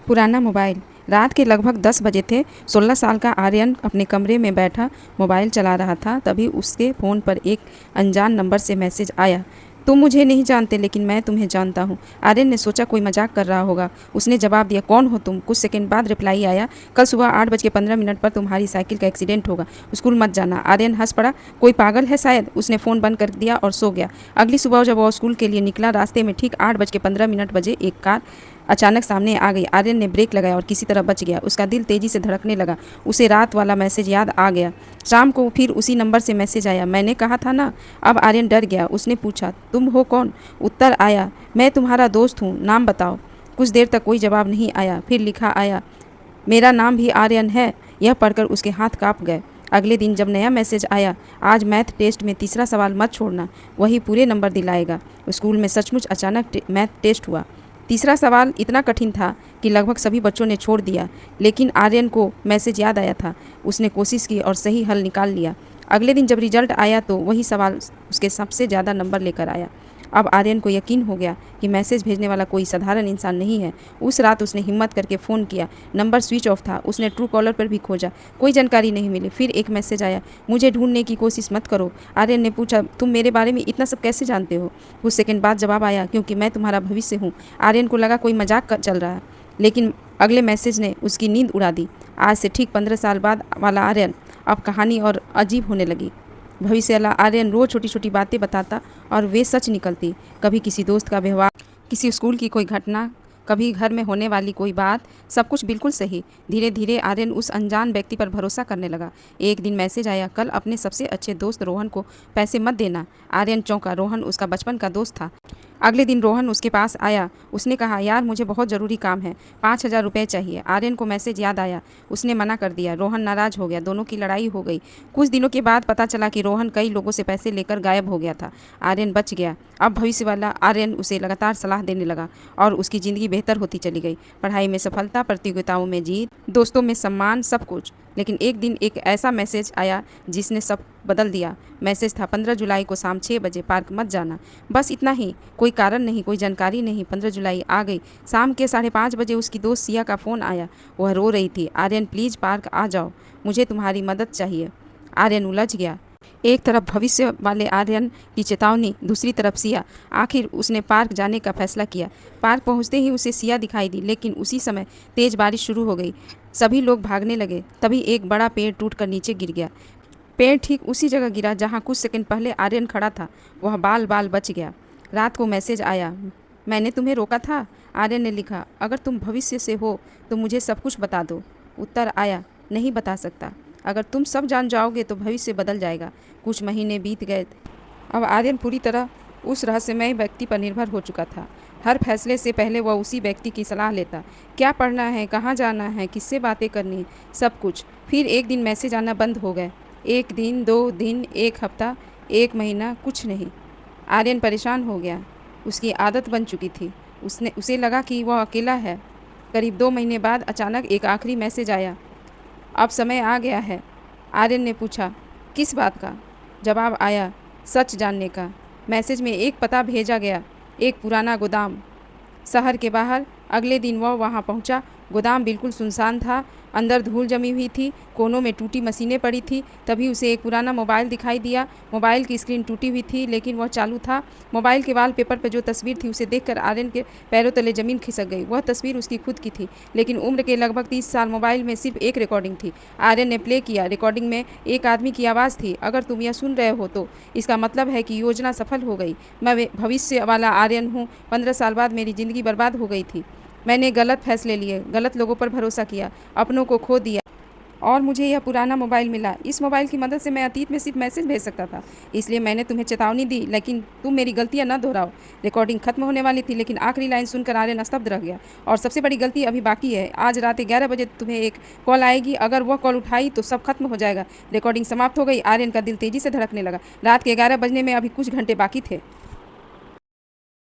पुराना मोबाइल। रात के लगभग 10 बजे थे। 16 साल का आर्यन अपने कमरे में बैठा मोबाइल चला रहा था। तभी उसके फ़ोन पर एक अनजान नंबर से मैसेज आया। तुम मुझे नहीं जानते लेकिन मैं तुम्हें जानता हूँ। आर्यन ने सोचा कोई मजाक कर रहा होगा। उसने जवाब दिया, कौन हो तुम? कुछ सेकंड बाद रिप्लाई आया, कल सुबह 8:15 पर तुम्हारी साइकिल का एक्सीडेंट होगा, स्कूल मत जाना। आर्यन हंस पड़ा। कोई पागल है शायद। उसने फ़ोन बंद कर दिया और सो गया। अगली सुबह जब वह स्कूल के लिए निकला, रास्ते में ठीक 8:15 बजे एक कार अचानक सामने आ गई। आर्यन ने ब्रेक लगाया और किसी तरह बच गया। उसका दिल तेजी से धड़कने लगा। उसे रात वाला मैसेज याद आ गया। शाम को फिर उसी नंबर से मैसेज आया, मैंने कहा था ना। अब आर्यन डर गया। उसने पूछा, तुम हो कौन? उत्तर आया, मैं तुम्हारा दोस्त हूँ, नाम बताओ। कुछ देर तक कोई जवाब नहीं आया। फिर लिखा आया, मेरा नाम भी आर्यन है। यह पढ़कर उसके हाथ काँप गए। अगले दिन जब नया मैसेज आया, आज मैथ टेस्ट में तीसरा सवाल मत छोड़ना, वही पूरे नंबर दिलाएगा। स्कूल में सचमुच अचानक मैथ टेस्ट हुआ। तीसरा सवाल इतना कठिन था कि लगभग सभी बच्चों ने छोड़ दिया, लेकिन आर्यन को मैसेज याद आया था। उसने कोशिश की और सही हल निकाल लिया। अगले दिन जब रिजल्ट आया तो वही सवाल उसके सबसे ज़्यादा नंबर लेकर आया। अब आर्यन को यकीन हो गया कि मैसेज भेजने वाला कोई साधारण इंसान नहीं है। उस रात उसने हिम्मत करके फ़ोन किया। नंबर स्विच ऑफ था। उसने ट्रू कॉलर पर भी खोजा, कोई जानकारी नहीं मिली। फिर एक मैसेज आया, मुझे ढूंढने की कोशिश मत करो। आर्यन ने पूछा, तुम मेरे बारे में इतना सब कैसे जानते हो? कुछ सेकंड बाद जवाब आया, क्योंकि मैं तुम्हारा भविष्य हूँ। आर्यन को लगा कोई मजाक चल रहा है, लेकिन अगले मैसेज ने उसकी नींद उड़ा दी। आज से ठीक 15 साल बाद वाला आर्यन। अब कहानी और अजीब होने लगी। भविष्य वाला आर्यन रोज़ छोटी छोटी बातें बताता और वे सच निकलती। कभी किसी दोस्त का व्यवहार, किसी स्कूल की कोई घटना, कभी घर में होने वाली कोई बात, सब कुछ बिल्कुल सही। धीरे धीरे आर्यन उस अनजान व्यक्ति पर भरोसा करने लगा। एक दिन मैसेज आया, कल अपने सबसे अच्छे दोस्त रोहन को पैसे मत देना। आर्यन चौंका। रोहन उसका बचपन का दोस्त था। अगले दिन रोहन उसके पास आया। उसने कहा, यार मुझे बहुत ज़रूरी काम है, 5,000 रुपये चाहिए। आर्यन को मैसेज याद आया। उसने मना कर दिया। रोहन नाराज़ हो गया। दोनों की लड़ाई हो गई। कुछ दिनों के बाद पता चला कि रोहन कई लोगों से पैसे लेकर गायब हो गया था। आर्यन बच गया। अब भविष्य वाला आर्यन उसे लगातार सलाह देने लगा और उसकी ज़िंदगी बेहतर होती चली गई। पढ़ाई में सफलता, प्रतियोगिताओं में जीत, दोस्तों में सम्मान, सब कुछ। लेकिन एक दिन एक ऐसा मैसेज आया जिसने सब बदल दिया। मैसेज था, 15 जुलाई को शाम 6 बजे पार्क मत जाना। बस इतना ही, कोई कारण नहीं, कोई जानकारी नहीं। 15 जुलाई आ गई। शाम के 5:30 बजे उसकी दोस्त सिया का फ़ोन आया। वह रो रही थी, आर्यन प्लीज़ पार्क आ जाओ, मुझे तुम्हारी मदद चाहिए। आर्यन उलझ गया। एक तरफ भविष्य वाले आर्यन की चेतावनी, दूसरी तरफ सिया। आखिर उसने पार्क जाने का फैसला किया। पार्क पहुंचते ही उसे सिया दिखाई दी, लेकिन उसी समय तेज बारिश शुरू हो गई। सभी लोग भागने लगे। तभी एक बड़ा पेड़ टूटकर नीचे गिर गया। पेड़ ठीक उसी जगह गिरा जहां कुछ सेकंड पहले आर्यन खड़ा था। वह बाल बाल बच गया। रात को मैसेज आया, मैंने तुम्हें रोका था। आर्यन ने लिखा, अगर तुम भविष्य से हो तो मुझे सब कुछ बता दो। उत्तर आया, नहीं बता सकता। अगर तुम सब जान जाओगे तो भविष्य बदल जाएगा। कुछ महीने बीत गए। अब आर्यन पूरी तरह उस रहस्यमय व्यक्ति पर निर्भर हो चुका था। हर फैसले से पहले वह उसी व्यक्ति की सलाह लेता। क्या पढ़ना है, कहाँ जाना है, किससे बातें करनी है, सब कुछ। फिर एक दिन मैसेज आना बंद हो गए। एक दिन, 2 दिन, एक हफ्ता, एक महीना, कुछ नहीं। आर्यन परेशान हो गया। उसकी आदत बन चुकी थी। उसे लगा कि वह अकेला है। करीब 2 महीने बाद अचानक एक आखिरी मैसेज आया, अब समय आ गया है। आर्यन ने पूछा, किस बात का? जवाब आया, सच जानने का। मैसेज में एक पता भेजा गया, एक पुराना गोदाम शहर के बाहर। अगले दिन वह वहां पहुंचा। गोदाम बिल्कुल सुनसान था। अंदर धूल जमी हुई थी, कोनों में टूटी मशीनें पड़ी थी। तभी उसे एक पुराना मोबाइल दिखाई दिया। मोबाइल की स्क्रीन टूटी हुई थी, लेकिन वह चालू था। मोबाइल के वॉलपेपर पर जो तस्वीर थी उसे देखकर आर्यन के पैरों तले ज़मीन खिसक गई। वह तस्वीर उसकी खुद की थी, लेकिन उम्र के लगभग 30 साल। मोबाइल में सिर्फ एक रिकॉर्डिंग थी। आर्यन ने प्ले किया। रिकॉर्डिंग में एक आदमी की आवाज़ थी, अगर तुम यह सुन रहे हो तो इसका मतलब है कि योजना सफल हो गई। मैं भविष्य वाला आर्यन हूँ। 15 साल बाद मेरी ज़िंदगी बर्बाद हो गई थी। मैंने गलत फैसले लिए, गलत लोगों पर भरोसा किया, अपनों को खो दिया, और मुझे यह पुराना मोबाइल मिला। इस मोबाइल की मदद से मैं अतीत में सिर्फ मैसेज भेज सकता था। इसलिए मैंने तुम्हें चेतावनी दी, लेकिन तुम मेरी गलतियां न दोहराओ। रिकॉर्डिंग खत्म होने वाली थी, लेकिन आखिरी लाइन सुनकर आर्यन स्तब्ध रह गया। और सबसे बड़ी गलती अभी बाकी है। आज रात 11 बजे तुम्हें एक कॉल आएगी। अगर वह कॉल उठाई तो सब खत्म हो जाएगा। रिकॉर्डिंग समाप्त हो गई। आर्यन का दिल तेजी से धड़कने लगा। रात के 11 बजने में अभी कुछ घंटे बाकी थे।